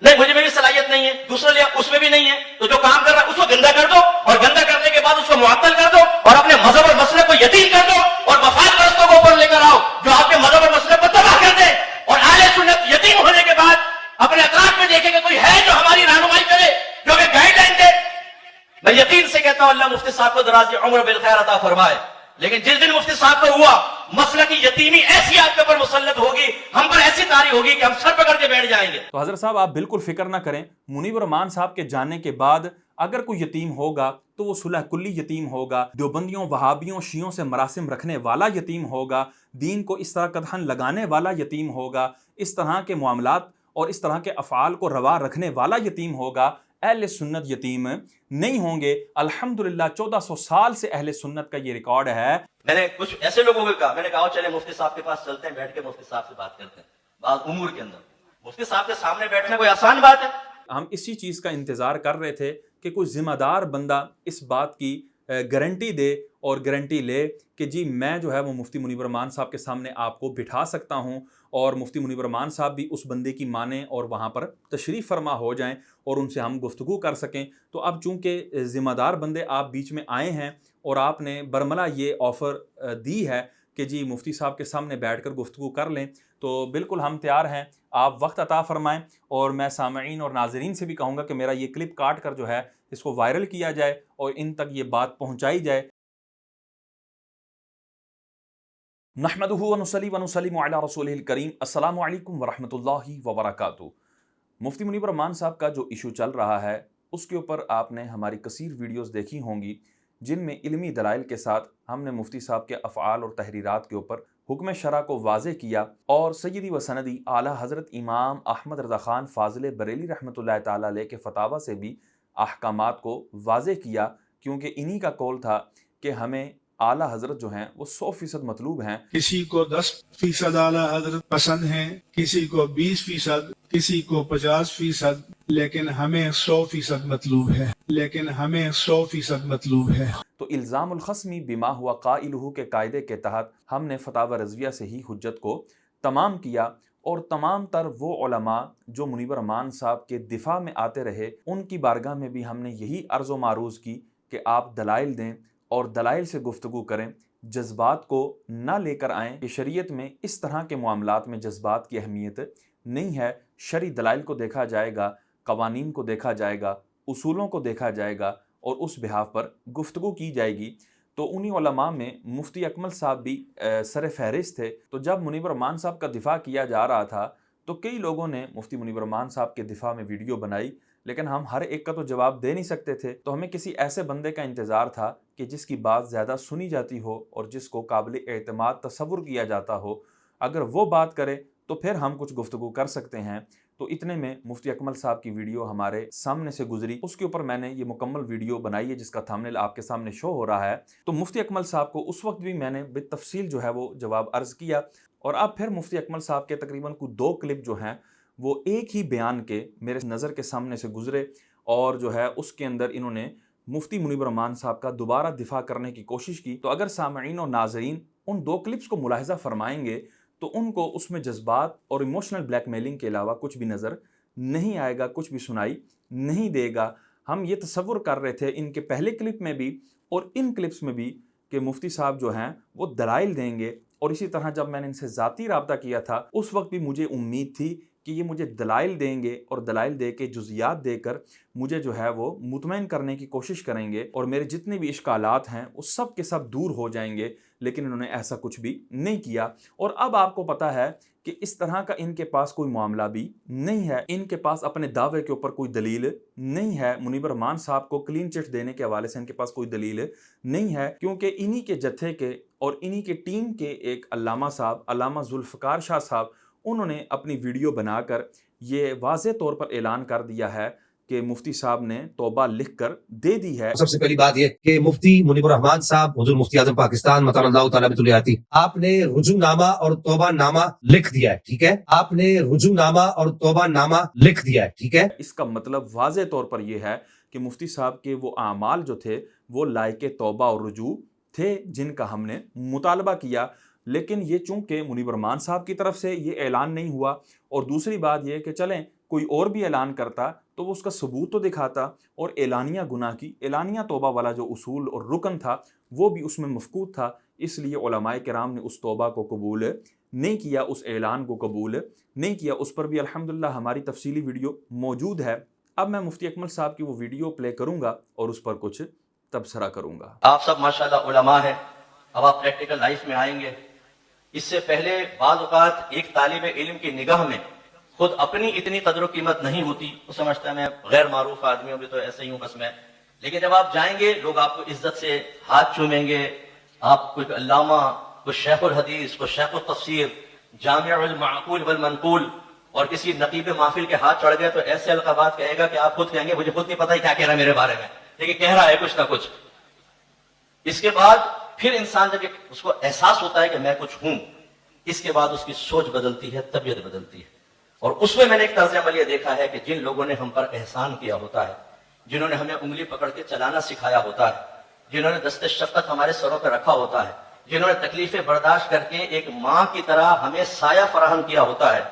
نہیں مجھے میں بھی صلاحیت نہیں ہے، دوسرے لیا اس میں بھی نہیں ہے، تو جو کام کر رہا ہے اس کو گندا کر دو، اور گندا کرنے کے بعد اس کو معطل کر دو، اور اپنے مذہب اور مسلک کو یتیم کر دو، اور مفاد پرستوں کو اوپر لے کر آؤ جو آپ کے مذہب اور مسلک کو تباہ کر دے، اور اہل سنت یتیم ہونے کے بعد اپنے اطراف میں دیکھیں کہ کوئی ہے جو ہماری رہنمائی کرے، جو ہمیں گائیڈ لائن دے۔ میں یقین سے کہتا ہوں اللہ مفتی صاحب کو دراز عمر بالخیر عطا فرمائے، لیکن جس دن مفتی صاحب کو ہوا مسئلہ کی یتیمی ایسی آپ کے اوپر مسلط ہوگی، ہم پر ایسی طاری ہوگی کہ ہم سر پکڑ کے بیٹھ جائیں گے۔ تو حضرت صاحب آپ بالکل فکر نہ کریں، منیب الرحمان صاحب کے جانے کے بعد اگر کوئی یتیم ہوگا تو وہ صلح کلی یتیم ہوگا، دیوبندیوں وہابیوں شیعوں سے مراسم رکھنے والا یتیم ہوگا، دین کو اس طرح قدحن لگانے والا یتیم ہوگا، اس طرح کے معاملات اور اس طرح کے افعال کو روا رکھنے والا یتیم ہوگا۔ اہل سنت یتیم نہیں ہوں گے۔ الحمدللہ 1400 سال سے اہل سنت کا یہ ریکارڈ ہے۔ میں نے کچھ ایسے لوگوں کو کہا، میں نے کہا چلے مفتی صاحب کے پاس چلتے ہیں، بیٹھ کے مفتی صاحب سے بات کرتے ہیں بعض امور کے اندر۔ مفتی صاحب کے سامنے بیٹھنا کوئی آسان بات ہے؟ ہم اسی چیز کا انتظار کر رہے تھے کہ کوئی ذمہ دار بندہ اس بات کی گارنٹی دے اور گارنٹی لے کہ جی میں جو ہے وہ مفتی منیب الرحمان صاحب کے سامنے آپ کو بٹھا سکتا ہوں، اور مفتی منیب الرحمان صاحب بھی اس بندے کی مانیں اور وہاں پر تشریف فرما ہو جائیں اور ان سے ہم گفتگو کر سکیں۔ تو اب چونکہ ذمہ دار بندے آپ بیچ میں آئے ہیں اور آپ نے برملا یہ آفر دی ہے کہ جی مفتی صاحب کے سامنے بیٹھ کر گفتگو کر لیں، تو بالکل ہم تیار ہیں، آپ وقت عطا فرمائیں۔ اور میں سامعین اور ناظرین سے بھی کہوں گا کہ میرا یہ کلپ کاٹ کر جو ہے اس کو وائرل کیا جائے اور ان تک یہ بات پہنچائی جائے۔ نحمدہ ونصلی ونسلم علی رسولہ الکریم۔ السلام علیکم ورحمۃ اللہ وبرکاتہ۔ مفتی منیب الرحمان صاحب کا جو ایشو چل رہا ہے اس کے اوپر آپ نے ہماری کثیر ویڈیوز دیکھی ہوں گی، جن میں علمی دلائل کے ساتھ ہم نے مفتی صاحب کے افعال اور تحریرات کے اوپر حکم شرع کو واضح کیا، اور سیدی و سندی اعلیٰ حضرت امام احمد رضا خان فاضل بریلی رحمۃ اللہ تعالیٰ علیہ کے فتاوی سے بھی احکامات کو واضح کیا، کیونکہ انہی کا قول تھا کہ ہمیں اعلیٰ حضرت جو ہیں وہ 100% مطلوب ہیں۔ کسی کو 10% اعلیٰ حضرت پسند ہیں، کسی کو 20%، کسی کو 50%، لیکن ہمیں 100% مطلوب ہے، تو الزام الخصمی بما ہوا قائلہ کے قاعدے کے تحت ہم نے فتاوی رضویہ سے ہی حجت کو تمام کیا، اور تمام تر وہ علماء جو منیب الرحمان صاحب کے دفاع میں آتے رہے ان کی بارگاہ میں بھی ہم نے یہی عرض و معروض کی کہ آپ دلائل دیں اور دلائل سے گفتگو کریں، جذبات کو نہ لے کر آئیں کہ شریعت میں اس طرح کے معاملات میں جذبات کی اہمیت نہیں ہے۔ شرعی دلائل کو دیکھا جائے گا، قوانین کو دیکھا جائے گا، اصولوں کو دیکھا جائے گا، اور اس بحاف پر گفتگو کی جائے گی۔ تو انہی علماء میں مفتی اکمل صاحب بھی سر فہرست تھے۔ تو جب منیب الرحمان صاحب کا دفاع کیا جا رہا تھا تو کئی لوگوں نے مفتی منیب الرحمان صاحب کے دفاع میں ویڈیو بنائی، لیکن ہم ہر ایک کا تو جواب دے نہیں سکتے تھے، تو ہمیں کسی ایسے بندے کا انتظار تھا کہ جس کی بات زیادہ سنی جاتی ہو اور جس کو قابل اعتماد تصور کیا جاتا ہو۔ اگر وہ بات کرے تو پھر ہم کچھ گفتگو کر سکتے ہیں۔ تو اتنے میں مفتی اکمل صاحب کی ویڈیو ہمارے سامنے سے گزری، اس کے اوپر میں نے یہ مکمل ویڈیو بنائی ہے جس کا تھمبنیل آپ کے سامنے شو ہو رہا ہے۔ تو مفتی اکمل صاحب کو اس وقت بھی میں نے بالتفصیل جو ہے وہ جواب عرض کیا، اور اب پھر مفتی اکمل صاحب کے تقریباً کوئی 2 کلپ جو ہیں وہ ایک ہی بیان کے میرے نظر کے سامنے سے گزرے، اور جو ہے اس کے اندر انہوں نے مفتی منیب الرحمان صاحب کا دوبارہ دفاع کرنے کی کوشش کی۔ تو اگر سامعین اور ناظرین ان 2 کلپس کو ملاحظہ فرمائیں گے تو ان کو اس میں جذبات اور ایموشنل بلیک میلنگ کے علاوہ کچھ بھی نظر نہیں آئے گا، کچھ بھی سنائی نہیں دے گا۔ ہم یہ تصور کر رہے تھے ان کے پہلے کلپ میں بھی اور ان کلپس میں بھی کہ مفتی صاحب جو ہیں وہ دلائل دیں گے، اور اسی طرح جب میں نے ان سے ذاتی رابطہ کیا تھا اس وقت بھی مجھے امید تھی کہ یہ مجھے دلائل دیں گے، اور دلائل دے کے جزیات دے کر مجھے جو ہے وہ مطمئن کرنے کی کوشش کریں گے، اور میرے جتنے بھی اشکالات ہیں وہ سب کے سب دور ہو جائیں گے، لیکن انہوں نے ایسا کچھ بھی نہیں کیا۔ اور اب آپ کو پتہ ہے کہ اس طرح کا ان کے پاس کوئی معاملہ بھی نہیں ہے، ان کے پاس اپنے دعوے کے اوپر کوئی دلیل نہیں ہے۔ منیب الرحمان صاحب کو کلین چٹ دینے کے حوالے سے ان کے پاس کوئی دلیل نہیں ہے، کیونکہ انہی کے جتھے کے اور انہی کے ٹیم کے ایک علامہ صاحب، علامہ ذوالفقار شاہ صاحب، انہوں نے اپنی ویڈیو بنا کر یہ واضح طور پر اعلان کر دیا ہے کہ مفتی صاحب نے توبہ لکھ کر دے دی ہے۔ سب سے پہلی بات یہ کہ مفتی منیب الرحمان صاحب حضور مفتی اعظم پاکستان مطال اللہ تعالیٰ بتولیاتی، آپ نے رجوع نامہ اور توبہ نامہ لکھ دیا ہے، ٹھیک ہے؟ آپ نے رجوع نامہ اور توبہ نامہ لکھ دیا ہے، ٹھیک ہے؟ اس کا مطلب واضح طور پر یہ ہے کہ مفتی صاحب کے وہ اعمال جو تھے وہ لائق توبہ اور رجوع تھے جن کا ہم نے مطالبہ کیا، لیکن یہ چونکہ منیب الرحمان صاحب کی طرف سے یہ اعلان نہیں ہوا، اور دوسری بات یہ کہ چلیں کوئی اور بھی اعلان کرتا تو وہ اس کا ثبوت تو دکھاتا، اور اعلانیہ گناہ کی اعلانیہ توبہ والا جو اصول اور رکن تھا وہ بھی اس میں مفقود تھا، اس لیے علماء کرام نے اس توبہ کو قبول نہیں کیا، اس اعلان کو قبول نہیں کیا۔ اس پر بھی الحمدللہ ہماری تفصیلی ویڈیو موجود ہے۔ اب میں مفتی اکمل صاحب کی وہ ویڈیو پلے کروں گا اور اس پر کچھ تبصرہ کروں گا۔ آپ سب ماشاءاللہ علماء ہیں، اب آپ پریکٹیکل لائف میں آئیں گے۔ اس سے پہلے بعض اوقات ایک طالب علم کی نگاہ میں خود اپنی اتنی قدر و قیمت نہیں ہوتی، وہ سمجھتا ہے میں غیر معروف آدمی ہوں بھی تو ایسے ہی ہوں بس میں، لیکن جب آپ جائیں گے لوگ آپ کو عزت سے ہاتھ چومیں گے، آپ کوئی علامہ، کوئی شیخ الحدیث، کوئی شیخ التفسیر، جامع المعقول والمنقول، اور کسی نقیب محفل کے ہاتھ چڑھ گئے تو ایسے القابات کہے گا کہ آپ خود کہیں گے مجھے خود نہیں پتہ ہی کیا کہہ رہا ہے میرے بارے میں، لیکن کہہ رہا ہے کچھ نہ کچھ۔ اس کے بعد پھر انسان جب اس کو احساس ہوتا ہے کہ میں کچھ ہوں، اس کے بعد اس کی سوچ بدلتی ہے، طبیعت بدلتی ہے۔ اور اس میں نے ایک طرز عمل یہ دیکھا ہے کہ جن لوگوں نے ہم پر احسان کیا ہوتا ہے، جنہوں نے ہمیں انگلی پکڑ کے چلانا سکھایا ہوتا ہے، جنہوں نے دست شفقت ہمارے سروں پہ رکھا ہوتا ہے، جنہوں نے تکلیفیں برداشت کر کے ایک ماں کی طرح ہمیں سایہ فراہم کیا ہوتا ہے،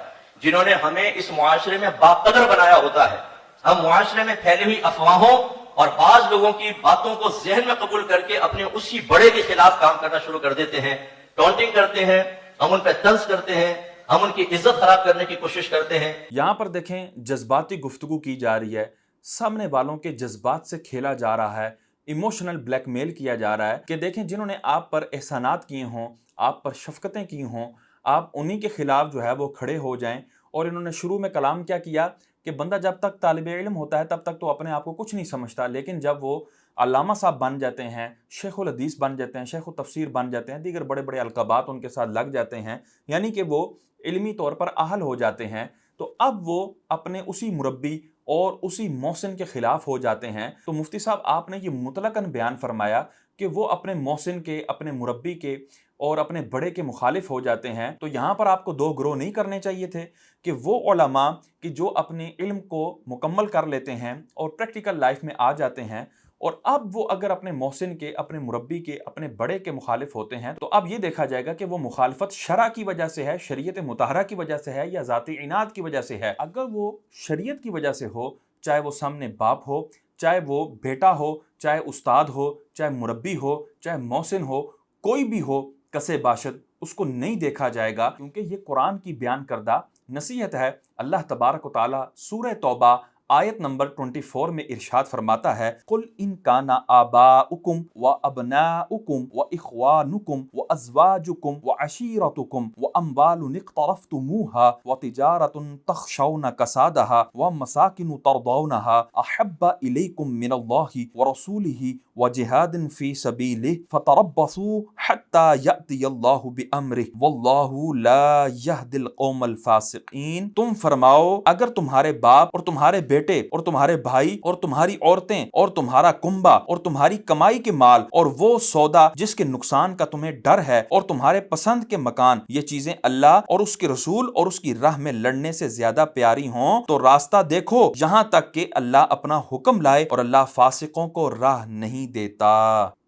جنہوں نے ہمیں اس معاشرے میں باقدر بنایا ہوتا ہے، ہم معاشرے میں پھیلی ہوئی افواہوں اور بعض لوگوں کی باتوں کو ذہن میں قبول کر کے اپنے اسی بڑے کے خلاف کام کرنا شروع کر دیتے ہیں، ٹونٹنگ کرتے ہیں، ہم ان پہ طنز کرتے ہیں، ہم ان کی عزت خراب کرنے کی کوشش کرتے ہیں۔ یہاں پر دیکھیں جذباتی گفتگو کی جا رہی ہے، سامنے والوں کے جذبات سے کھیلا جا رہا ہے، ایموشنل بلیک میل کیا جا رہا ہے کہ دیکھیں جنہوں نے آپ پر احسانات کیے ہوں، آپ پر شفقتیں کی ہوں، آپ انہی کے خلاف جو ہے وہ کھڑے ہو جائیں۔ اور انہوں نے شروع میں کلام کیا کیا کہ بندہ جب تک طالب علم ہوتا ہے تب تک تو اپنے آپ کو کچھ نہیں سمجھتا، لیکن جب وہ علامہ صاحب بن جاتے ہیں، شیخ الحدیث بن جاتے ہیں، شیخ التفسیر بن جاتے ہیں، دیگر بڑے بڑے القابات ان کے ساتھ لگ جاتے ہیں، یعنی کہ وہ علمی طور پر اہل ہو جاتے ہیں، تو اب وہ اپنے اسی مربی اور اسی محسن کے خلاف ہو جاتے ہیں۔ تو مفتی صاحب آپ نے یہ مطلقاً بیان فرمایا کہ وہ اپنے محسن کے، اپنے مربی کے اور اپنے بڑے کے مخالف ہو جاتے ہیں۔ تو یہاں پر آپ کو دو گروہ نہیں کرنے چاہیے تھے کہ وہ علماء کہ جو اپنے علم کو مکمل کر لیتے ہیں اور پریکٹیکل لائف میں آ جاتے ہیں، اور اب وہ اگر اپنے محسن کے، اپنے مربی کے، اپنے بڑے کے مخالف ہوتے ہیں تو اب یہ دیکھا جائے گا کہ وہ مخالفت شرع کی وجہ سے ہے، شریعت مطہرہ کی وجہ سے ہے، یا ذاتی عناد کی وجہ سے ہے۔ اگر وہ شریعت کی وجہ سے ہو، چاہے وہ سامنے باپ ہو، چاہے وہ بیٹا ہو، چاہے استاد ہو، چاہے مربی ہو، چاہے محسن ہو، کوئی بھی ہو کسے باشد، اس کو نہیں دیکھا جائے گا، کیونکہ یہ قرآن کی بیان کردہ نصیحت ہے۔ اللہ تبارک و تعالیٰ سورہ توبہ آیت نمبر 24 میں ارشاد فرماتا ہے، قُلْ إِنْ كَانَ آبَاؤُكُمْ وَأَبْنَاؤُكُمْ وَإِخْوَانُكُمْ وَأَزْوَاجُكُمْ وَعَشِيرَتُكُمْ وَأَمْوَالٌ اقْتَرَفْتُمُوهَا وَتِجَارَةٌ تَخْشَوْنَ كَسَادَهَا وَمَسَاكِنُ تَرْضَوْنَهَا أَحَبَّ إِلَيْكُمْ مِنَ اللَّهِ وَرَسُولِهِ وَجِهَادٍ فِي سَبِيلِهِ فَتَرَبَّصُوا حَتَّى يَأْتِيَ اللَّهُ بِأَمْرِهِ وَاللَّهُ لَا يَهْدِي الْقَوْمَ الْفَاسِقِينَ۔ تم فرماؤ اگر تمہارے باپ اور تمہارے بیٹے اور تمہارے بھائی اور تمہاری عورتیں اور تمہارا کنبہ اور تمہاری کمائی کے مال اور وہ سودا جس کے نقصان کا تمہیں ڈر ہے اور تمہارے پسند کے مکان، یہ چیزیں اللہ اور اس کے رسول اور اس کی راہ میں لڑنے سے زیادہ پیاری ہوں تو راستہ دیکھو یہاں تک کہ اللہ اپنا حکم لائے، اور اللہ فاسقوں کو راہ نہیں دیتا۔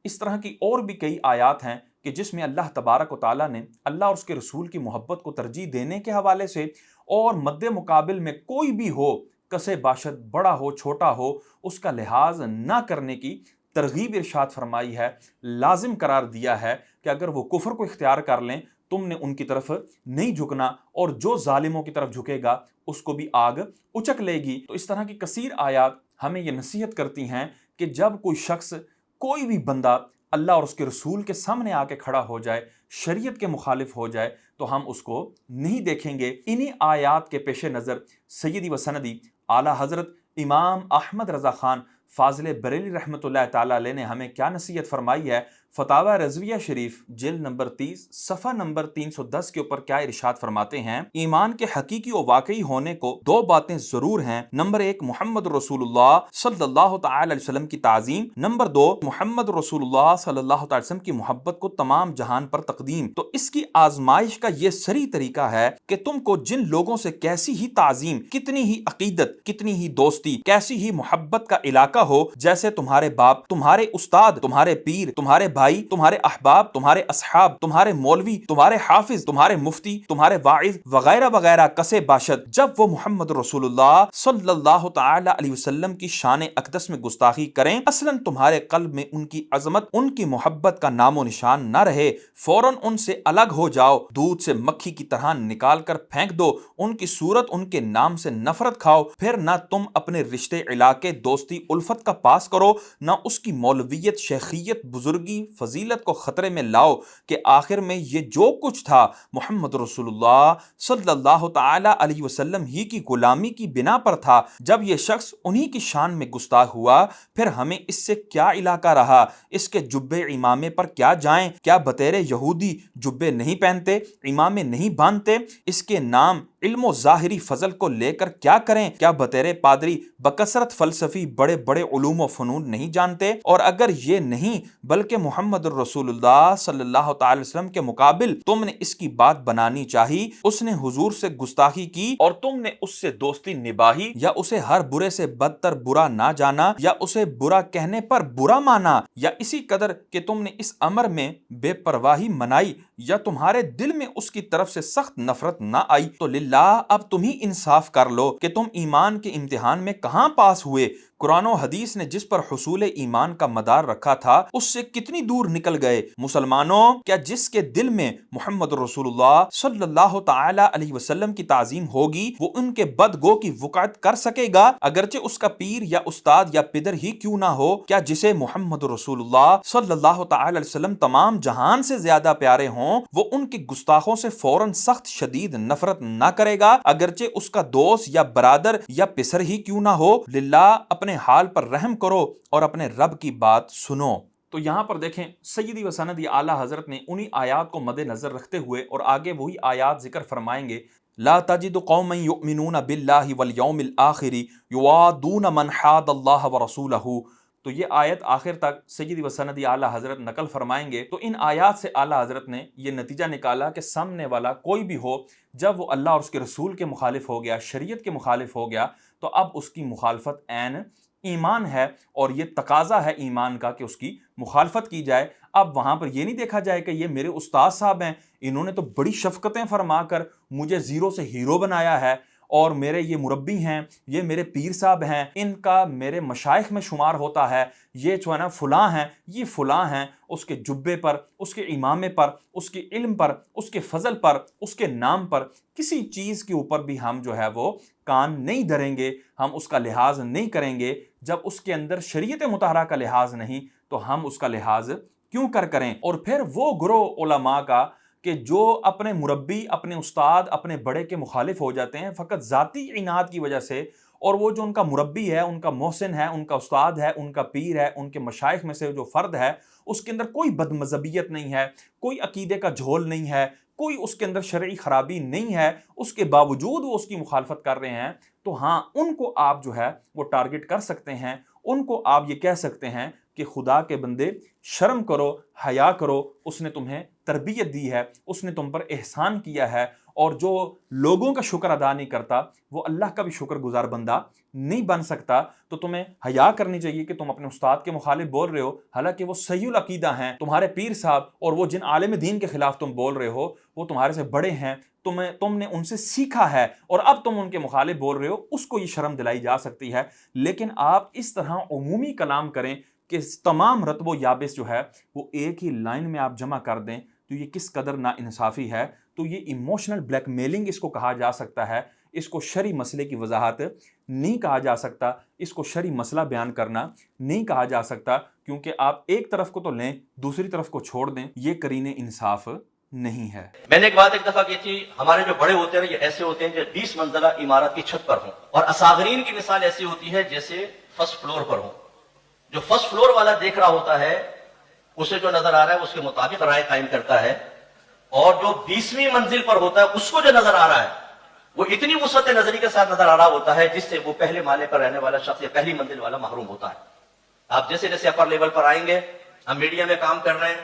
اس طرح کی اور بھی کئی آیات ہیں کہ جس میں اللہ تبارک و تعالیٰ نے اللہ اور اس کے رسول کی محبت کو ترجیح دینے کے حوالے سے اور مد مقابل میں کوئی بھی ہو کسے باشد، بڑا ہو چھوٹا ہو، اس کا لحاظ نہ کرنے کی ترغیب ارشاد فرمائی ہے، لازم قرار دیا ہے کہ اگر وہ کفر کو اختیار کر لیں تم نے ان کی طرف نہیں جھکنا، اور جو ظالموں کی طرف جھکے گا اس کو بھی آگ اچک لے گی۔ تو اس طرح کی کثیر آیات ہمیں یہ نصیحت کرتی ہیں کہ جب کوئی شخص، کوئی بھی بندہ اللہ اور اس کے رسول کے سامنے آ کے کھڑا ہو جائے، شریعت کے مخالف ہو جائے تو ہم اس کو نہیں دیکھیں گے۔ انہی آیات کے پیش نظر سیدی و سندی اعلیٰ حضرت امام احمد رضا خان فاضل بریلی رحمۃ اللہ تعالیٰ علیہ نے ہمیں کیا نصیحت فرمائی ہے۔ فتاوی رضویہ شریف جلد نمبر 30 صفحہ نمبر 310 کے اوپر کیا ارشاد فرماتے ہیں، ایمان کے حقیقی و واقعی ہونے کو دو باتیں ضرور ہیں، نمبر 1 محمد رسول اللہ صلی اللہ تعالی علیہ وسلم کی تعظیم، نمبر 2 محمد رسول اللہ صلی اللہ تعالی وسلم کی محبت کو تمام جہان پر تقدیم۔ تو اس کی آزمائش کا یہ سری طریقہ ہے کہ تم کو جن لوگوں سے کیسی ہی تعظیم، کتنی ہی عقیدت، کتنی ہی دوستی، کیسی ہی محبت کا علاقہ ہو، جیسے تمہارے باپ، تمہارے استاد، تمہارے پیر، تمہارے بھائی، تمہارے احباب، تمہارے اصحاب، تمہارے مولوی، تمہارے حافظ، تمہارے مفتی، تمہارے واعظ وغیرہ وغیرہ کسے باشد جب وہ محمد رسول اللہ صلی اللہ تعالی علیہ وسلم کی شان اقدس میں گستاخی کریں، اصلاً تمہارے قلب میں ان کی عظمت، ان کی محبت کا نام و نشان نہ رہے، فوراً ان سے الگ ہو جاؤ، دودھ سے مکھی کی طرح نکال کر پھینک دو، ان کی صورت، ان کے نام سے نفرت کھاؤ، پھر نہ تم اپنے رشتے، علاقے، دوستی، الفت کا پاس کرو، نہ اس کی مولویت، شیخیت، بزرگی، فضیلت کو خطرے میں لاؤ کہ آخر میں یہ جو کچھ تھا محمد رسول اللہ صلی اللہ تعالی علیہ وسلم ہی کی غلامی کی بنا پر تھا۔ جب یہ شخص انہی کی شان میں گستاخ ہوا، پھر ہمیں اس سے کیا علاقہ رہا؟ اس کے جبے امامے پر کیا جائیں؟ کیا بطیر یہودی جبے نہیں پہنتے، امامے نہیں باندھتے؟ اس کے نام، علم و ظاہری فضل کو لے کر کیا کریں؟ کیا بطیر پادری بکثرت فلسفی بڑے بڑے علوم و فنون نہیں جانتے؟ اور اگر یہ نہیں بلکہ محمد الرسول اللہ صلی اللہ تعالی وسلم کے مقابل تم نے اس کی بات بنانی چاہی، اس نے حضور سے گستاخی کی اور تم نے اس سے دوستی نباہی، یا اسے ہر برے سے بدتر برا نہ جانا، یا اسے برا کہنے پر برا مانا، یا اسی قدر کہ تم نے اس امر میں بے پرواہی منائی، یا تمہارے دل میں اس کی طرف سے سخت نفرت نہ آئی، تو للہ اب تم ہی انصاف کر لو کہ تم ایمان کے امتحان میں کہاں پاس ہوئے؟ قرآن و حدیث نے جس پر حصول ایمان کا مدار رکھا تھا اس سے کتنی دور نکل گئے؟ مسلمانوں، کیا جس کے دل میں محمد رسول اللہ صلی اللہ تعالی علیہ وسلم کی تعظیم ہوگی وہ ان کے بدگو کی وقعت کر سکے گا، اگرچہ اس کا پیر یا استاد یا پدر ہی کیوں نہ ہو؟ کیا جسے محمد رسول اللہ صلی اللہ تعالی علیہ وسلم تمام جہان سے زیادہ پیارے ہوں وہ ان کے گستاخوں سے فوراً سخت شدید نفرت نہ کرے گا، اگرچہ اس کا دوست یا برادر یا پسر ہی کیوں نہ ہو؟ للہ اپنے حال پر رحم کرو اور اپنے رب کی بات سنو۔ تو یہاں پر دیکھیں سیدی و سندی اعلیٰ حضرت نے انہی آیات کو مد نظر رکھتے ہوئے اور آگے وہی آیات ذکر فرمائیں گے، لا تجد قوما یؤمنون باللہ والیوم الآخر یوادون من حاد اللہ ورسولہ۔ تو یہ آیت آخر تک سیدی و سندی اعلیٰ حضرت نقل فرمائیں گے۔ تو ان آیات سے اعلیٰ حضرت نے یہ نتیجہ نکالا کہ سامنے والا کوئی بھی ہو، جب وہ اللہ اور اس کے رسول کے مخالف ہو گیا، شریعت کے مخالف ہو گیا، تو اب اس کی مخالفت عین ایمان ہے، اور یہ تقاضا ہے ایمان کا کہ اس کی مخالفت کی جائے۔ اب وہاں پر یہ نہیں دیکھا جائے کہ یہ میرے استاد صاحب ہیں، انہوں نے تو بڑی شفقتیں فرما کر مجھے زیرو سے ہیرو بنایا ہے، اور میرے یہ مربی ہیں، یہ میرے پیر صاحب ہیں، ان کا میرے مشائخ میں شمار ہوتا ہے، یہ جو ہے نا فلاں ہیں، یہ فلاں ہیں، اس کے جبے پر، اس کے امامے پر، اس کے علم پر، اس کے فضل پر، اس کے نام پر، کسی چیز کے اوپر بھی ہم جو ہے وہ کان نہیں دھریں گے، ہم اس کا لحاظ نہیں کریں گے۔ جب اس کے اندر شریعت مطہرہ کا لحاظ نہیں تو ہم اس کا لحاظ کیوں کریں؟ اور پھر وہ گروہ علماء کا کہ جو اپنے مربی، اپنے استاد، اپنے بڑے کے مخالف ہو جاتے ہیں فقط ذاتی عناد کی وجہ سے، اور وہ جو ان کا مربی ہے، ان کا محسن ہے، ان کا استاد ہے، ان کا پیر ہے، ان کے مشائخ میں سے جو فرد ہے، اس کے اندر کوئی بدمذہبیت نہیں ہے، کوئی عقیدے کا جھول نہیں ہے، کوئی اس کے اندر شرعی خرابی نہیں ہے، اس کے باوجود وہ اس کی مخالفت کر رہے ہیں، تو ہاں ان کو آپ جو ہے وہ ٹارگٹ کر سکتے ہیں، ان کو آپ یہ کہہ سکتے ہیں کہ خدا کے بندے شرم کرو، حیا کرو، اس نے تمہیں تربیت دی ہے، اس نے تم پر احسان کیا ہے، اور جو لوگوں کا شکر ادا نہیں کرتا وہ اللہ کا بھی شکر گزار بندہ نہیں بن سکتا۔ تو تمہیں حیا کرنی چاہیے کہ تم اپنے استاد کے مخالف بول رہے ہو، حالانکہ وہ صحیح العقیدہ ہیں، تمہارے پیر صاحب، اور وہ جن عالم دین کے خلاف تم بول رہے ہو وہ تمہارے سے بڑے ہیں، تم نے ان سے سیکھا ہے، اور اب تم ان کے مخالف بول رہے ہو، اس کو یہ شرم دلائی جا سکتی ہے۔ لیکن آپ اس طرح عمومی کلام کریں کہ تمام رتب و یابس جو ہے وہ ایک ہی لائن میں آپ جمع کر دیں، تو یہ کس قدر نا انصافی ہے۔ تو یہ ایموشنل بلیک میلنگ اس کو کہا جا سکتا ہے، اس کو شرعی مسئلے کی وضاحت نہیں کہا جا سکتا، اس کو شرعی مسئلہ بیان کرنا نہیں کہا جا سکتا، کیونکہ آپ ایک طرف کو تو لیں دوسری طرف کو چھوڑ دیں، یہ قرین انصاف نہیں ہے۔ میں نے ایک بات ایک دفعہ کی تھی، ہمارے جو بڑے ہوتے ہیں یہ ایسے ہوتے ہیں جو 20 منزلہ عمارت کی چھت پر ہوں، اور اصاغرین کی مثال ایسی ہوتی ہے جیسے فرسٹ فلور پر ہوں۔ جو فرسٹ فلور والا دیکھ رہا ہوتا ہے اسے جو نظر آ رہا ہے اس کے مطابق رائے قائم کرتا ہے، اور جو 20ویں منزل پر ہوتا ہے اس کو جو نظر آ رہا ہے وہ اتنی وسعت نظری کے ساتھ نظر آ رہا ہوتا ہے جس سے وہ پہلے مالے پر رہنے والا شخص یا پہلی منزل والا محروم ہوتا ہے۔ آپ جیسے جیسے اپر لیول پر آئیں گے، ہم میڈیا میں کام کر رہے ہیں،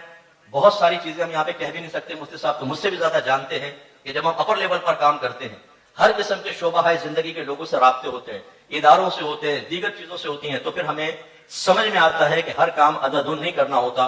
بہت ساری چیزیں ہم یہاں پہ کہہ بھی نہیں سکتے، مفتی صاحب تو مجھ سے بھی زیادہ جانتے ہیں کہ جب ہم اپر لیول پر کام کرتے ہیں ہر قسم کے شعبہ زندگی کے لوگوں سے رابطے ہوتے ہیں، اداروں سے ہوتے ہیں، دیگر چیزوں سے ہوتی ہیں، تو پھر ہمیں سمجھ میں آتا ہے کہ ہر کام عدد نہیں کرنا ہوتا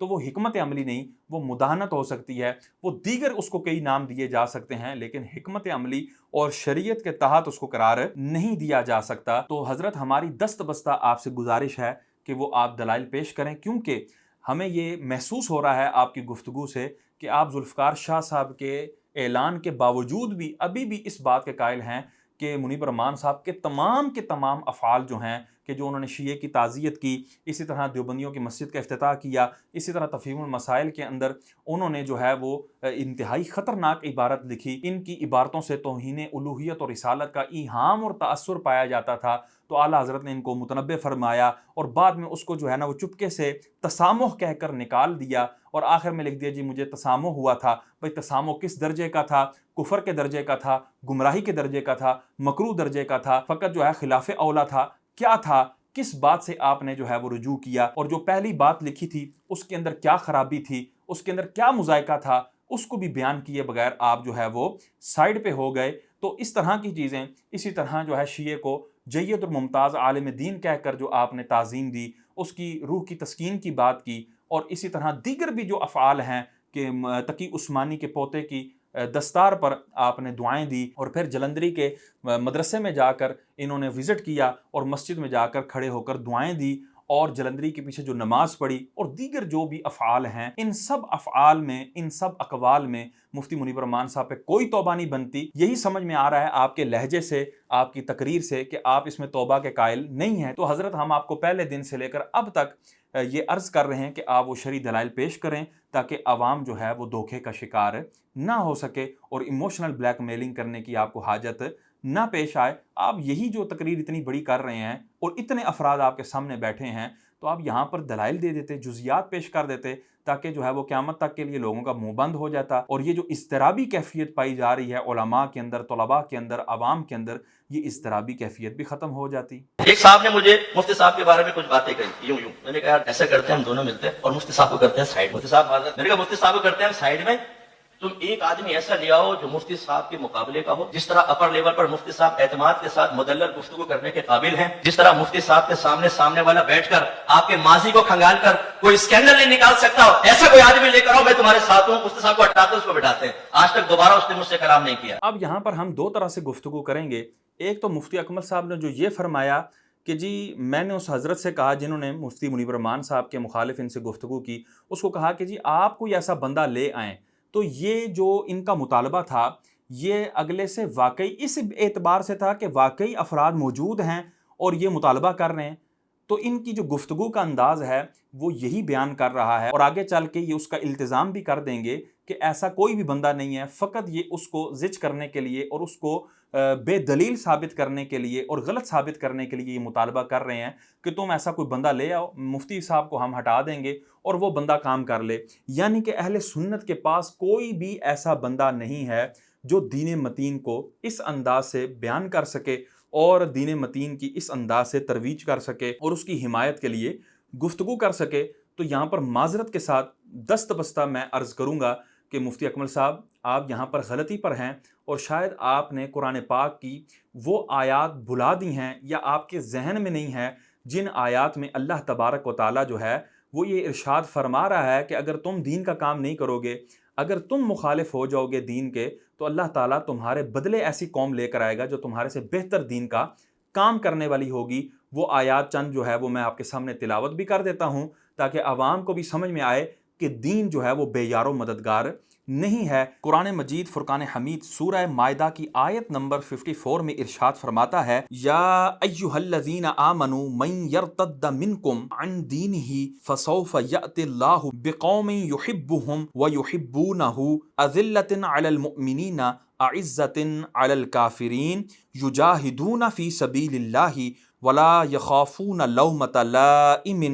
تو وہ حکمت عملی نہیں، وہ مداہنت ہو سکتی ہے، وہ دیگر اس کو کئی نام دیے جا سکتے ہیں، لیکن حکمت عملی اور شریعت کے تحت اس کو قرار نہیں دیا جا سکتا۔ تو حضرت ہماری دست بستہ آپ سے گزارش ہے کہ وہ آپ دلائل پیش کریں، کیونکہ ہمیں یہ محسوس ہو رہا ہے آپ کی گفتگو سے کہ آپ ذوالفقار شاہ صاحب کے اعلان کے باوجود بھی ابھی بھی اس بات کے قائل ہیں کہ منیب الرحمان صاحب کے تمام افعال جو ہیں کہ جو انہوں نے شیعہ کی تعزیت کی، اسی طرح دیوبندیوں کی مسجد کا افتتاح کیا، اسی طرح تفہیم المسائل کے اندر انہوں نے جو ہے وہ انتہائی خطرناک عبارت لکھی، ان کی عبارتوں سے توہین الوہیت اور رسالت کا ایہام اور تأثر پایا جاتا تھا، تو اعلیٰ حضرت نے ان کو متنبہ فرمایا اور بعد میں اس کو جو ہے نا وہ چپکے سے تسامح کہہ کر نکال دیا اور آخر میں لکھ دیا جی مجھے تسامح ہوا تھا۔ بھئی تسامح کس درجے کا تھا؟ کفر کے درجے کا تھا، گمراہی کے درجے کا تھا، مکروہ درجے کا تھا، فقط جو ہے خلاف اولا تھا؟ کیا تھا؟ کس بات سے آپ نے جو ہے وہ رجوع کیا؟ اور جو پہلی بات لکھی تھی اس کے اندر کیا خرابی تھی، اس کے اندر کیا مذائقہ تھا، اس کو بھی بیان کیے بغیر آپ جو ہے وہ سائیڈ پہ ہو گئے۔ تو اس طرح کی چیزیں، اسی طرح جو ہے شیعہ کو جید اور ممتاز عالم دین کہہ کر جو آپ نے تعظیم دی، اس کی روح کی تسکین کی بات کی، اور اسی طرح دیگر بھی جو افعال ہیں کہ تقی عثمانی کے پوتے کی دستار پر آپ نے دعائیں دی، اور پھر جلندری کے مدرسے میں جا کر انہوں نے وزٹ کیا اور مسجد میں جا کر کھڑے ہو کر دعائیں دی، اور جلندری کے پیچھے جو نماز پڑھی، اور دیگر جو بھی افعال ہیں، ان سب افعال میں، ان سب اقوال میں مفتی منیب الرحمان صاحب پہ کوئی توبہ نہیں بنتی۔ یہی سمجھ میں آ رہا ہے آپ کے لہجے سے، آپ کی تقریر سے، کہ آپ اس میں توبہ کے قائل نہیں ہیں۔ تو حضرت ہم آپ کو پہلے دن سے لے کر اب تک یہ عرض کر رہے ہیں کہ آپ وہ شرعی دلائل پیش کریں تاکہ عوام جو ہے وہ دھوکے کا شکار نہ ہو سکے اور ایموشنل بلیک میلنگ کرنے کی آپ کو حاجت نہ پیش آئے۔ آپ یہی جو تقریر اتنی بڑی کر رہے ہیں اور اتنے افراد آپ کے سامنے بیٹھے ہیں، تو آپ یہاں پر دلائل دے دیتے، جزیات پیش کر دیتے، تاکہ جو ہے وہ قیامت تک کے لیے لوگوں کا منہ بند ہو جاتا۔ اور یہ جو اضطرابی کیفیت پائی جا رہی ہے علماء کے اندر، طلباء کے اندر، عوام کے اندر، یہ اضطرابی کیفیت بھی ختم ہو جاتی۔ ایک صاحب نے مجھے مفتی صاحب کے بارے میں کچھ باتیں کہی، یوں میں نے کہا یار ایسا کرتے ہیں ہم دونوں ملتے ہیں اور مفتی صاحب کو کرتے ہیں سائیڈ۔ مفتی صاحب میں نے کہا مفتی صاحب کو کرتے ہیں ہم سائیڈ میں، تم ایک آدمی ایسا لے آؤ جو مفتی صاحب کے مقابلے کا ہو، جس طرح اپر لیول پر مفتی صاحب اعتماد کے ساتھ مدلل گفتگو کرنے کے قابل ہیں، جس طرح مفتی صاحب کے سامنے والا بیٹھ کر آپ کے ماضی کو کھنگال کر کوئی اسکینڈل نہیں نکال سکتا، ایسا کوئی آدمی لے کر آؤ، میں تمہارے ساتھ ہوں۔ مفتی صاحب کو ہٹاتے اس کو بٹھاتے ہیں، آج تک دوبارہ اس نے مجھ سے کلام نہیں کیا۔ اب یہاں پر ہم دو طرح سے گفتگو کریں گے۔ ایک تو مفتی اکمل صاحب نے جو یہ فرمایا کہ جی میں نے اس حضرت سے کہا جنہوں نے مفتی منیب الرحمان صاحب کے مخالف ان سے گفتگو کی، اس کو کہا کہ جی آپ کوئی ایسا بندہ لے آئیں۔ تو یہ جو ان کا مطالبہ تھا یہ اگلے سے واقعی اس اعتبار سے تھا کہ واقعی افراد موجود ہیں اور یہ مطالبہ کر رہے ہیں، تو ان کی جو گفتگو کا انداز ہے وہ یہی بیان کر رہا ہے، اور آگے چل کے یہ اس کا التزام بھی کر دیں گے کہ ایسا کوئی بھی بندہ نہیں ہے، فقط یہ اس کو زج کرنے کے لیے اور اس کو بے دلیل ثابت کرنے کے لیے اور غلط ثابت کرنے کے لیے یہ مطالبہ کر رہے ہیں کہ تم ایسا کوئی بندہ لے آؤ، مفتی صاحب کو ہم ہٹا دیں گے اور وہ بندہ کام کر لے۔ یعنی کہ اہل سنت کے پاس کوئی بھی ایسا بندہ نہیں ہے جو دین متین کو اس انداز سے بیان کر سکے اور دین متین کی اس انداز سے ترویج کر سکے اور اس کی حمایت کے لیے گفتگو کر سکے۔ تو یہاں پر معذرت کے ساتھ دست بستہ میں عرض کروں گا کہ مفتی اکمل صاحب آپ یہاں پر غلطی پر ہیں، اور شاید آپ نے قرآن پاک کی وہ آیات بھلا دی ہیں یا آپ کے ذہن میں نہیں ہے جن آیات میں اللہ تبارک و تعالیٰ جو ہے وہ یہ ارشاد فرما رہا ہے کہ اگر تم دین کا کام نہیں کرو گے، اگر تم مخالف ہو جاؤ گے دین کے، تو اللہ تعالیٰ تمہارے بدلے ایسی قوم لے کر آئے گا جو تمہارے سے بہتر دین کا کام کرنے والی ہوگی۔ وہ آیات چند جو ہے وہ میں آپ کے سامنے تلاوت بھی کر دیتا ہوں تاکہ عوام کو بھی سمجھ میں آئے کہ دین جو ہے وہ بے یار و مددگار نہیں ہے۔ قرآن مجید فرقان حمید سورہ مائدہ کی آیت نمبر 54 میں ارشاد فرماتا ہے، یا ایھا الذین آمنوا من یرتد منکم عن دینہ فسوف یأتی اللہ بقوم یحبہم ویحبونہ اذلۃ علی المؤمنین اعزۃ علی الکافرین یجاہدون فی سبیل اللہ ولا یخافون لومۃ لائم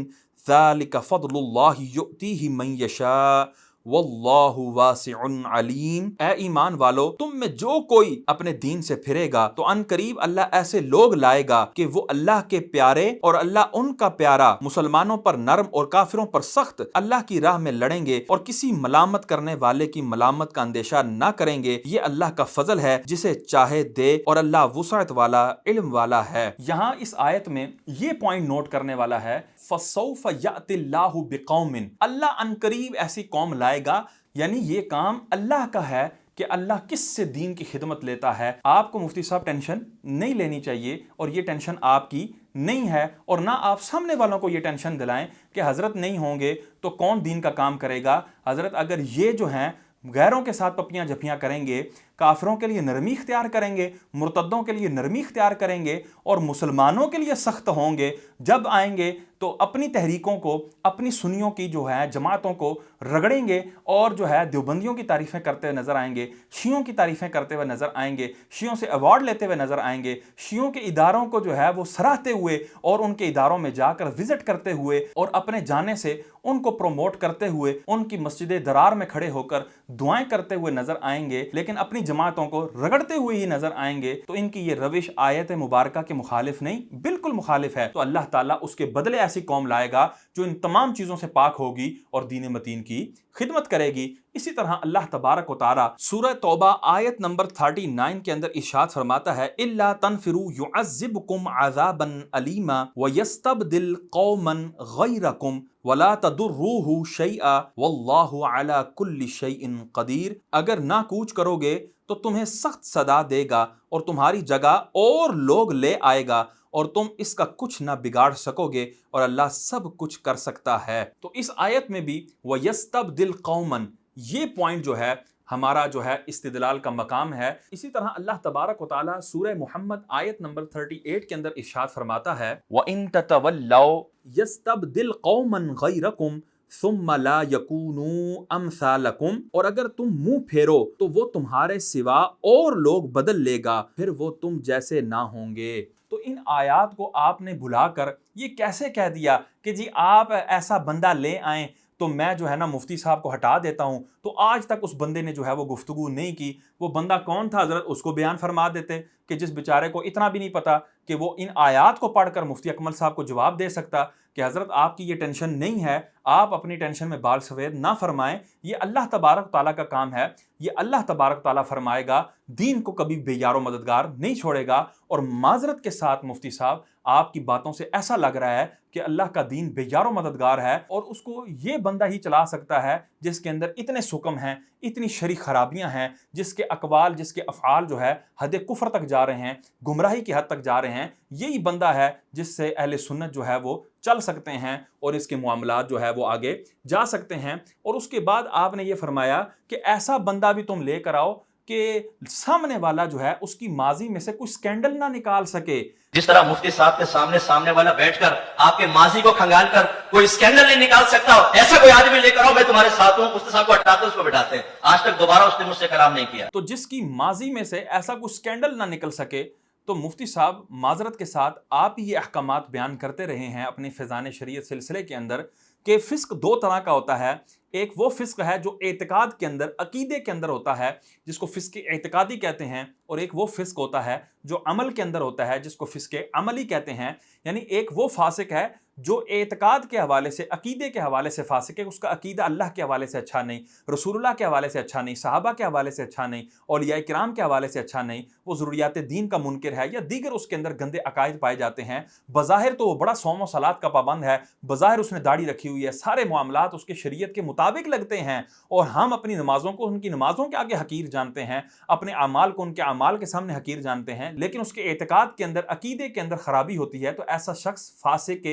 ذلک فضل اللہ یؤتیہ من یشاء واللہ واسع علیم۔ اے ایمان والو، تم میں جو کوئی اپنے دین سے پھرے گا تو ان قریب اللہ ایسے لوگ لائے گا کہ وہ اللہ کے پیارے اور اللہ ان کا پیارا، مسلمانوں پر نرم اور کافروں پر سخت، اللہ کی راہ میں لڑیں گے اور کسی ملامت کرنے والے کی ملامت کا اندیشہ نہ کریں گے۔ یہ اللہ کا فضل ہے جسے چاہے دے اور اللہ وسعت والا، علم والا ہے۔ یہاں اس آیت میں یہ پوائنٹ نوٹ کرنے والا ہے، فسوف یأتی اللہ بقوم، اللہ عنقریب ایسی قوم لائے گا، یعنی یہ کام اللہ کا ہے کہ اللہ کس سے دین کی خدمت لیتا ہے۔ آپ کو مفتی صاحب ٹینشن نہیں لینی چاہیے، اور یہ ٹینشن آپ کی نہیں ہے، اور نہ آپ سامنے والوں کو یہ ٹینشن دلائیں کہ حضرت نہیں ہوں گے تو کون دین کا کام کرے گا۔ حضرت اگر یہ جو ہیں غیروں کے ساتھ پپیاں جھپیاں کریں گے، کافروں کے لیے نرمی اختیار کریں گے، مرتدوں کے لیے نرمی اختیار کریں گے، اور مسلمانوں کے لیے سخت ہوں گے، جب آئیں گے تو اپنی تحریکوں کو، اپنی سنیوں کی جو ہے جماعتوں کو رگڑیں گے، اور جو ہے دیوبندیوں کی تعریفیں کرتے ہوئے نظر آئیں گے، شیعوں کی تعریفیں کرتے ہوئے نظر آئیں گے، شیعوں سے ایوارڈ لیتے ہوئے نظر آئیں گے، شیعوں کے اداروں کو جو ہے وہ سراہتے ہوئے اور ان کے اداروں میں جا کر وزٹ کرتے ہوئے اور اپنے جانے سے ان کو پروموٹ کرتے ہوئے ان کی مسجد درار میں کھڑے ہو کر دعائیں کرتے ہوئے نظر آئیں گے، لیکن اپنی جماعتوں کو رگڑتے ہوئے ہی نظر آئیں گے، تو ان کی یہ روش آیت مبارکہ کے مخالف نہیں، بالکل مخالف ہے۔ تو اللہ تعالیٰ اس کے بدلے ایسی قوم لائے گا جو ان تمام چیزوں سے پاک ہوگی اور دین متین کی خدمت کرے گی۔ اسی طرح اللہ تبارک و تعالیٰ سورہ توبہ آیت نمبر 39 کے اندر ارشاد فرماتا ہے الا تنفروا يعذبكم عذابا علیما ويستبدل قوما غیرکم ولا تضروه شیئا واللہ علی کل شیء قدیر، اگر نہ کوچ کرو گے تو تمہیں سخت سزا دے گا اور تمہاری جگہ اور لوگ لے آئے گا، اور تم اس کا کچھ نہ بگاڑ سکو گے، اور اللہ سب کچھ کر سکتا ہے۔ تو اس آیت میں بھی وَيَسْتَبْدِلْ قَوْمًا، یہ پوائنٹ جو ہے ہمارا جو ہے استدلال کا مقام ہے۔ اسی طرح اللہ تبارک و تعالیٰ سورہ محمد آیت نمبر 38 کے اندر ارشاد فرماتا ہے وَإِن تَتَوَلَّوْا يَسْتَبْدِلْ قَوْمًا غَيْرَكُمْ ثُمَّ لَا يَكُونُوا أَمْثَالَكُمْ، اور اگر تم منہ پھیرو تو وہ تمہارے سوا اور لوگ بدل لے گا، پھر وہ تم جیسے نہ ہوں گے۔ تو ان آیات کو آپ نے بھلا کر یہ کیسے کہہ دیا کہ جی آپ ایسا بندہ لے آئیں تو میں جو ہے نا مفتی صاحب کو ہٹا دیتا ہوں، تو آج تک اس بندے نے جو ہے وہ گفتگو نہیں کی۔ وہ بندہ کون تھا حضرت، اس کو بیان فرما دیتے کہ جس بیچارے کو اتنا بھی نہیں پتا کہ وہ ان آیات کو پڑھ کر مفتی اکمل صاحب کو جواب دے سکتا کہ حضرت آپ کی یہ ٹینشن نہیں ہے، آپ اپنی ٹینشن میں بال سفید نہ فرمائیں، یہ اللہ تبارک تعالیٰ کا کام ہے، یہ اللہ تبارک تعالیٰ فرمائے گا، دین کو کبھی بے یار و مددگار نہیں چھوڑے گا۔ اور معذرت کے ساتھ مفتی صاحب آپ کی باتوں سے ایسا لگ رہا ہے کہ اللہ کا دین بے یار و مددگار ہے، اور اس کو یہ بندہ ہی چلا سکتا ہے جس کے اندر اتنے سکم ہیں، اتنی شرعی خرابیاں ہیں، جس کے اقوال، جس کے افعال جو ہے حد کفر تک جا رہے ہیں، گمراہی کی حد تک جا رہے ہیں۔ یہی بندہ ہے جس سے اہل سنت جو ہے وہ چل سکتے ہیں اور اس کے معاملات جو ہے وہ آگے جا سکتے ہیں۔ اور اس کے بعد آپ نے یہ فرمایا کہ ایسا بندہ بھی تم لے کر آؤ کہ سامنے والا جو ہے اس کی ماضی میں سے کوئی سکینڈل نہ نکال سکے۔ جس طرح مفتی صاحب کے سامنے والا بیٹھ کر آپ کے ماضی کو کھنگال کر کوئی اسکینڈل نہیں نکال سکتا، ایسا کوئی آدمی لے کر آؤ، میں تمہارے ساتھ ہوں۔ مفتی صاحب کو ہٹاتے اس کو بٹھاتے ہیں، آج تک دوبارہ اس نے مجھ سے کلام نہیں کیا۔ تو جس کی ماضی میں سے ایسا کوئی سکینڈل نہ نکل سکے، تو مفتی صاحب معذرت کے ساتھ آپ یہ احکامات بیان کرتے رہے ہیں اپنے فیضان شریعت سلسلے کے اندر کہ فسق دو طرح کا ہوتا ہے۔ ایک وہ فسق ہے جو اعتقاد کے اندر، عقیدے کے اندر ہوتا ہے، جس کو فسق اعتقادی کہتے ہیں، اور ایک وہ فسق ہوتا ہے جو عمل کے اندر ہوتا ہے، جس کو فسق عملی کہتے ہیں۔ یعنی ایک وہ فاسق ہے جو اعتقاد کے حوالے سے، عقیدے کے حوالے سے فاسق ہے، اس کا عقیدہ اللہ کے حوالے سے اچھا نہیں، رسول اللہ کے حوالے سے اچھا نہیں، صحابہ کے حوالے سے اچھا نہیں، اولیاء کرام کے حوالے سے اچھا نہیں، وہ ضروریات دین کا منکر ہے، یا دیگر اس کے اندر گندے عقائد پائے جاتے ہیں۔ بظاہر تو وہ بڑا صوم و صلات کا پابند ہے، بظاہر اس نے داڑھی رکھی ہوئی ہے، سارے معاملات اس کے شریعت کے مطابق لگتے ہیں، اور ہم اپنی نمازوں کو ان کی نمازوں کے آگے حقیر جانتے ہیں، اپنے اعمال کو ان کے اعمال کے سامنے حقیر جانتے ہیں، لیکن اس کے اعتقاد کے اندر، عقیدے کے اندر خرابی ہوتی ہے، تو ایسا شخص فاسق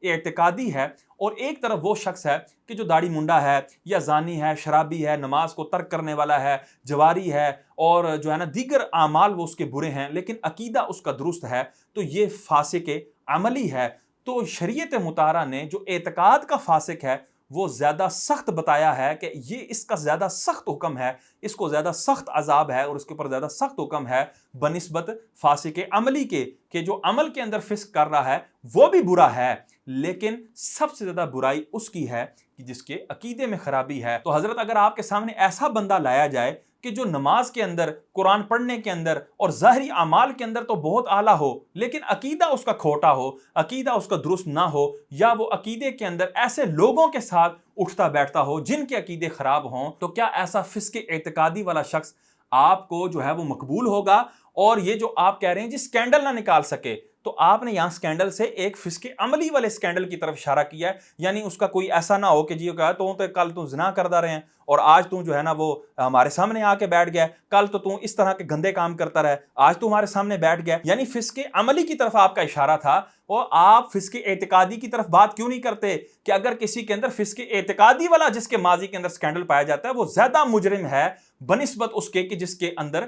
اعتقادی ہے۔ اور ایک طرف وہ شخص ہے کہ جو داڑھی منڈا ہے، یا زانی ہے، شرابی ہے، نماز کو ترک کرنے والا ہے، جواری ہے، اور جو ہے نا دیگر اعمال وہ اس کے برے ہیں، لیکن عقیدہ اس کا درست ہے، تو یہ فاسق عملی ہے۔ تو شریعت مطہرہ نے جو اعتقاد کا فاسق ہے وہ زیادہ سخت بتایا ہے کہ یہ اس کا زیادہ سخت حکم ہے، اس کو زیادہ سخت عذاب ہے، اور اس کے اوپر زیادہ سخت حکم ہے بنسبت فاسق عملی کے، کہ جو عمل کے اندر فسق کر رہا ہے وہ بھی برا ہے، لیکن سب سے زیادہ برائی اس کی ہے کہ جس کے عقیدے میں خرابی ہے۔ تو حضرت اگر آپ کے سامنے ایسا بندہ لایا جائے کہ جو نماز کے اندر، قرآن پڑھنے کے اندر اور ظاہری اعمال کے اندر تو بہت اعلیٰ ہو، لیکن عقیدہ اس کا کھوٹا ہو، عقیدہ اس کا درست نہ ہو، یا وہ عقیدے کے اندر ایسے لوگوں کے ساتھ اٹھتا بیٹھتا ہو جن کے عقیدے خراب ہوں، تو کیا ایسا فسق اعتقادی والا شخص آپ کو جو ہے وہ مقبول ہوگا؟ اور یہ جو آپ کہہ رہے ہیں جی سکینڈل نہ نکال سکے، تو آپ نے یہاں سکینڈل سے ایک فسق عملی والے سکینڈل کی طرف اشارہ کیا ہے، یعنی اس کا کوئی ایسا نہ ہو کہ جی کہا تو کل تو زنا کرتا رہے ہیں اور آج تو جو ہے نا وہ ہمارے سامنے آ کے بیٹھ گیا ہے، کل تو اس طرح کے گندے کام کرتا رہا ہے، آج تو ہمارے سامنے بیٹھ گیا، یعنی فسق عملی کی طرف آپ کا اشارہ تھا۔ اور آپ فسق اعتقادی کی طرف بات کیوں نہیں کرتے کہ اگر کسی کے اندر فسق اعتقادی والا جس کے ماضی کے اندر سکینڈل پایا جاتا ہے وہ زیادہ مجرم ہے بنسبت اس کے کہ جس کے اندر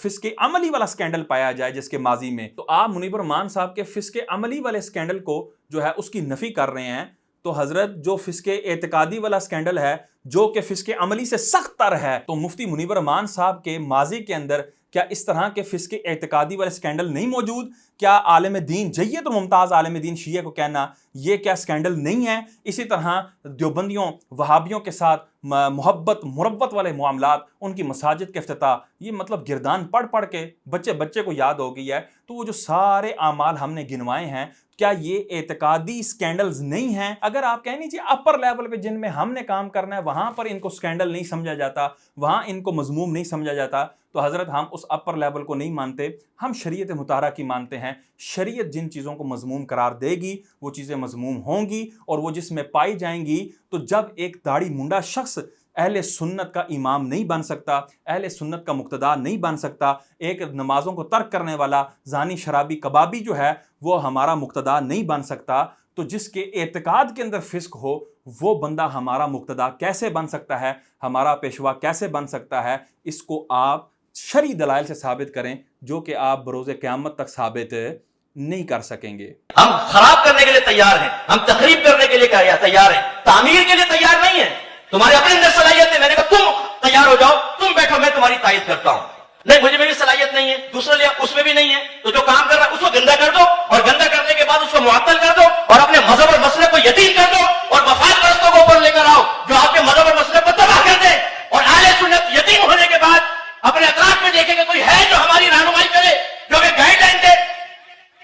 فسق عملی والا سکینڈل پایا جائے جس کے ماضی میں۔ تو آپ منیب الرحمان صاحب کے فسق عملی والے سکینڈل کو جو ہے اس کی نفی کر رہے ہیں، تو حضرت جو فسق اعتقادی والا سکینڈل ہے جو کہ فسق عملی سے سخت تر ہے، تو مفتی منیب الرحمان صاحب کے ماضی کے اندر کیا اس طرح کے فسق اعتقادی والے سکینڈل نہیں موجود؟ کیا عالم دین جید و ممتاز عالم دین شیعہ کو کہنا یہ کیا سکینڈل نہیں ہے؟ اسی طرح دیوبندیوں وہابیوں کے ساتھ محبت مربت والے معاملات، ان کی مساجد کے افتتاح، یہ مطلب گردان پڑھ کے بچے کو یاد ہو گئی ہے۔ تو وہ جو سارے اعمال ہم نے گنوائے ہیں کیا یہ اعتقادی سکینڈلز نہیں ہیں؟ اگر آپ کہیں نہیں اپر لیول پہ جن میں ہم نے کام کرنا ہے وہاں پر ان کو سکینڈل نہیں سمجھا جاتا، وہاں ان کو مذموم نہیں سمجھا جاتا، تو حضرت ہم اس اپر لیول کو نہیں مانتے، ہم شریعت مطہرہ کی مانتے ہیں۔ شریعت جن چیزوں کو مذموم قرار دے گی وہ چیزیں مذموم ہوں گی، اور وہ جس میں پائی جائیں گی، تو جب ایک داڑھی منڈا شخص اہل سنت کا امام نہیں بن سکتا، اہل سنت کا مقتدا نہیں بن سکتا، ایک نمازوں کو ترک کرنے والا زانی شرابی کبابی جو ہے وہ ہمارا مقتدا نہیں بن سکتا، تو جس کے اعتقاد کے اندر فسق ہو وہ بندہ ہمارا مقتدا کیسے بن سکتا ہے، ہمارا پیشوا کیسے بن سکتا ہے؟ اس کو آپ شرعی دلائل سے ثابت کریں جو کہ آپ بروز قیامت تک ثابت نہیں کر سکیں گے۔ ہم خراب کرنے کے لیے تیار ہیں، ہم تخریب کرنے کے لیے تیار ہیں، تعمیر کے لیے تیار نہیں ہیں۔ تمہارے اپنے اندر صلاحیت ہے، میں نے کہا تم تیار ہو جاؤ، تم بیٹھو، میں تمہاری تائید کرتا ہوں۔ نہیں، مجھے میری صلاحیت نہیں ہے، دوسرے لیا اس میں بھی نہیں ہے، تو جو کام کر رہا ہے اس کو گندا کر دو، اور گندا کرنے کے بعد اس کو معطل کر دو، اور اپنے مذہب اور مسلک کو یتیم کر دو، اور مفاد پرستوں کو اوپر لے کر آؤ جو آپ کے مذہب اور مسلک کو تباہ کر دے، اور اہل سنت یتیم ہونے کے بعد اپنے اطراف میں دیکھیں کہ کوئی ہے جو ہماری رہنمائی کرے، جو ہمیں گائیڈ لائن دے۔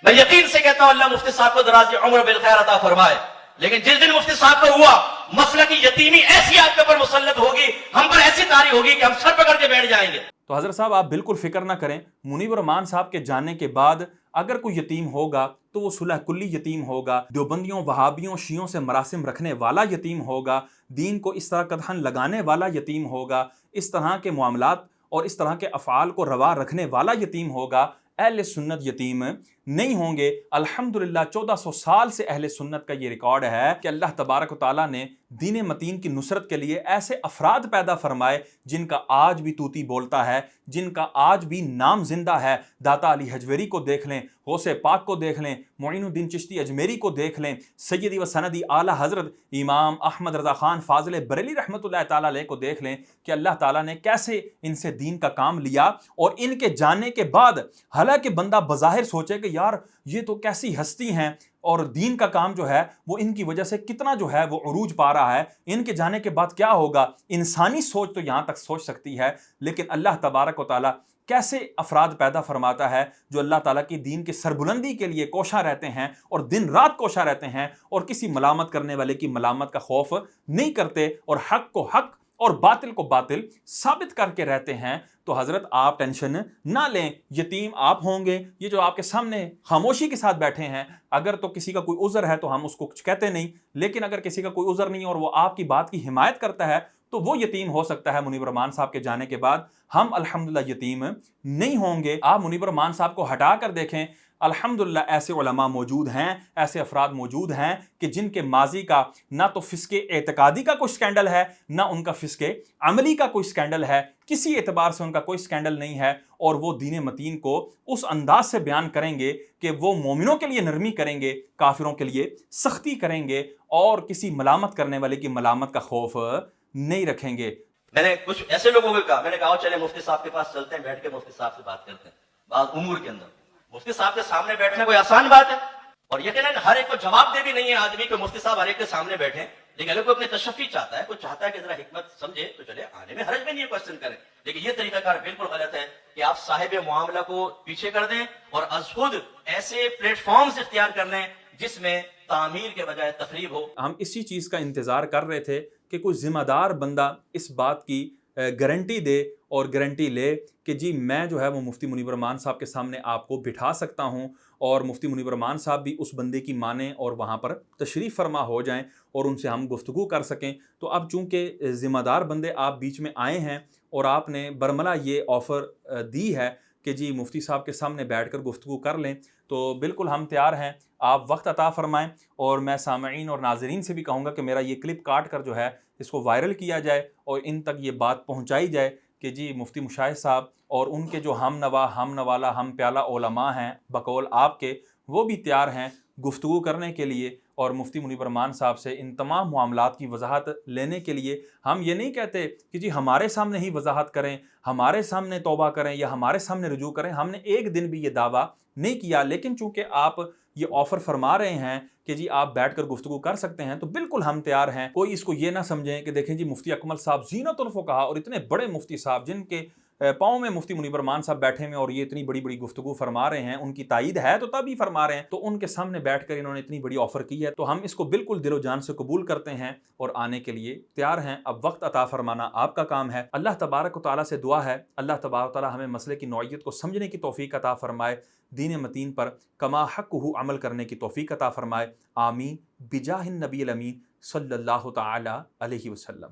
میں یقین سے کہتا ہوں اللہ مفتی صاحب کو دراز عمر بالخیر عطا فرمائے، لیکن جس دن مفتی صاحب کو ہوا مسئلہ کی یتیمی ایسی آپ کے اوپر مسلط ہوگی، ہم پر ایسی طاری ہوگی کہ ہم سر پکڑ کے بیٹھ جائیں گے۔ تو حضرت صاحب آپ بالکل فکر نہ کریں، منیب الرحمان صاحب کے جانے کے بعد اگر کوئی یتیم ہوگا تو وہ صلح کلی یتیم ہوگا، دیوبندیوں وہابیوں شیعوں سے مراسم رکھنے والا یتیم ہوگا، دین کو اس طرح قدحن لگانے والا یتیم ہوگا، اس طرح کے معاملات اور اس طرح کے افعال کو روا رکھنے والا یتیم ہوگا۔ اہل سنت یتیم نہیں ہوں گے۔ الحمدللہ 1400 سال سے اہل سنت کا یہ ریکارڈ ہے کہ اللہ تبارک و تعالیٰ نے دین متین کی نصرت کے لیے ایسے افراد پیدا فرمائے جن کا آج بھی طوطی بولتا ہے، جن کا آج بھی نام زندہ ہے۔ داتا علی حجویری کو دیکھ لیں، غوث پاک کو دیکھ لیں، معین الدین چشتی اجمیری کو دیکھ لیں، سیدی و سندی اعلیٰ حضرت امام احمد رضا خان فاضل بریلی رحمۃ اللہ تعالیٰ علیہ کو دیکھ لیں کہ اللہ تعالیٰ نے کیسے ان سے دین کا کام لیا، اور ان کے جانے کے بعد حالانکہ بندہ بظاہر سوچے کہ یار یہ تو کیسی ہستی ہیں اور دین کا کام جو ہے وہ ان کی وجہ سے کتنا جو ہے وہ عروج پا رہا ہے، ان کے جانے کے بعد کیا ہوگا، انسانی سوچ تو یہاں تک سوچ سکتی ہے، لیکن اللہ تبارک و تعالیٰ کیسے افراد پیدا فرماتا ہے جو اللہ تعالیٰ کی دین کی سربلندی کے لیے کوشاں رہتے ہیں اور دن رات کوشاں رہتے ہیں، اور کسی ملامت کرنے والے کی ملامت کا خوف نہیں کرتے، اور حق کو حق اور باطل کو باطل ثابت کر کے رہتے ہیں۔ تو حضرت آپ ٹینشن نہ لیں، یتیم آپ ہوں گے، یہ جو آپ کے سامنے خاموشی کے ساتھ بیٹھے ہیں، اگر تو کسی کا کوئی عذر ہے تو ہم اس کو کچھ کہتے نہیں، لیکن اگر کسی کا کوئی عذر نہیں اور وہ آپ کی بات کی حمایت کرتا ہے تو وہ یتیم ہو سکتا ہے۔ منیب الرحمان صاحب کے جانے کے بعد ہم الحمدللہ یتیم نہیں ہوں گے۔ آپ منیب الرحمان صاحب کو ہٹا کر دیکھیں، الحمدللہ ایسے علماء موجود ہیں، ایسے افراد موجود ہیں کہ جن کے ماضی کا نہ تو فسق اعتقادی کا کوئی سکینڈل ہے، نہ ان کا فسق عملی کا کوئی سکینڈل ہے، کسی اعتبار سے ان کا کوئی سکینڈل نہیں ہے، اور وہ دین متین کو اس انداز سے بیان کریں گے کہ وہ مومنوں کے لیے نرمی کریں گے، کافروں کے لیے سختی کریں گے، اور کسی ملامت کرنے والے کی ملامت کا خوف نہیں رکھیں گے۔ میں نے کچھ ایسے لوگوں کو کہا، میں نے کہا چلے مفتی صاحب کے پاس چلتے ہیں، بیٹھ کے مفتی صاحب سے بات کرتے ہیں بعض امور کے اندر۔ مفتی صاحب کے سامنے بیٹھنا کوئی آسان بات ہے، اور یقیناً ہر ایک کو جواب دے بھی نہیں ہے آدمی کہ مفتی صاحب ہر ایک کے سامنے بیٹھیں، لیکن اگر کوئی اپنے تشفی چاہتا ہے، کوئی چاہتا ہے کہ ذرا حکمت سمجھے تو چلے، آنے میں حرج میں نہیں ہے، کوشچن کریں، لیکن یہ طریقہ کار بالکل غلط ہے کہ آپ صاحب معاملہ کو پیچھے کر دیں اور از خود ایسے پلیٹ فارمز اختیار کر لیں جس میں تعمیر کے بجائے تخریب ہو۔ ہم اسی چیز کا انتظار کر رہے تھے کہ کوئی ذمہ دار بندہ اس بات کی گارنٹی دے اور گارنٹی لے کہ جی میں جو ہے وہ مفتی منیب الرحمان صاحب کے سامنے آپ کو بٹھا سکتا ہوں، اور مفتی منیب الرحمان صاحب بھی اس بندے کی مانیں اور وہاں پر تشریف فرما ہو جائیں اور ان سے ہم گفتگو کر سکیں۔ تو اب چونکہ ذمہ دار بندے آپ بیچ میں آئے ہیں اور آپ نے برملا یہ آفر دی ہے کہ جی مفتی صاحب کے سامنے بیٹھ کر گفتگو کر لیں، تو بالکل ہم تیار ہیں، آپ وقت عطا فرمائیں۔ اور میں سامعین اور ناظرین سے بھی کہوں گا کہ میرا یہ کلپ کاٹ کر جو ہے اس کو وائرل کیا جائے اور ان تک یہ بات پہنچائی جائے کہ جی مفتی مشاہد صاحب اور ان کے جو ہم نوا ہم نوالا ہم پیالہ علماء ہیں بقول آپ کے، وہ بھی تیار ہیں گفتگو کرنے کے لیے اور مفتی منیب الرحمان صاحب سے ان تمام معاملات کی وضاحت لینے کے لیے۔ ہم یہ نہیں کہتے کہ جی ہمارے سامنے ہی وضاحت کریں، ہمارے سامنے توبہ کریں یا ہمارے سامنے رجوع کریں، ہم نے ایک دن بھی یہ دعویٰ نہیں کیا، لیکن چونکہ آپ یہ آفر فرما رہے ہیں کہ جی آپ بیٹھ کر گفتگو کر سکتے ہیں تو بالکل ہم تیار ہیں۔ کوئی اس کو یہ نہ سمجھیں کہ دیکھیں جی مفتی اکمل صاحب زینت الفقہا اور اتنے بڑے مفتی صاحب جن کے پاؤں میں مفتی منیب الرحمان صاحب بیٹھے ہوئے اور یہ اتنی بڑی بڑی گفتگو فرما رہے ہیں، ان کی تائید ہے تو تب ہی فرما رہے ہیں، تو ان کے سامنے بیٹھ کر انہوں نے اتنی بڑی آفر کی ہے، تو ہم اس کو بالکل دل و جان سے قبول کرتے ہیں اور آنے کے لیے تیار ہیں۔ اب وقت عطا فرمانا آپ کا کام ہے۔ اللہ تبارک و تعالیٰ سے دعا ہے اللہ تبارک و تعالیٰ ہمیں مسئلے کی نوعیت کو سمجھنے کی توفیق عطا فرمائے، دین متین پر کما حقہ عمل کرنے کی توفیق عطا فرمائے، آمین بجاہ النبی الامین صلی اللہ تعالی علیہ وسلم۔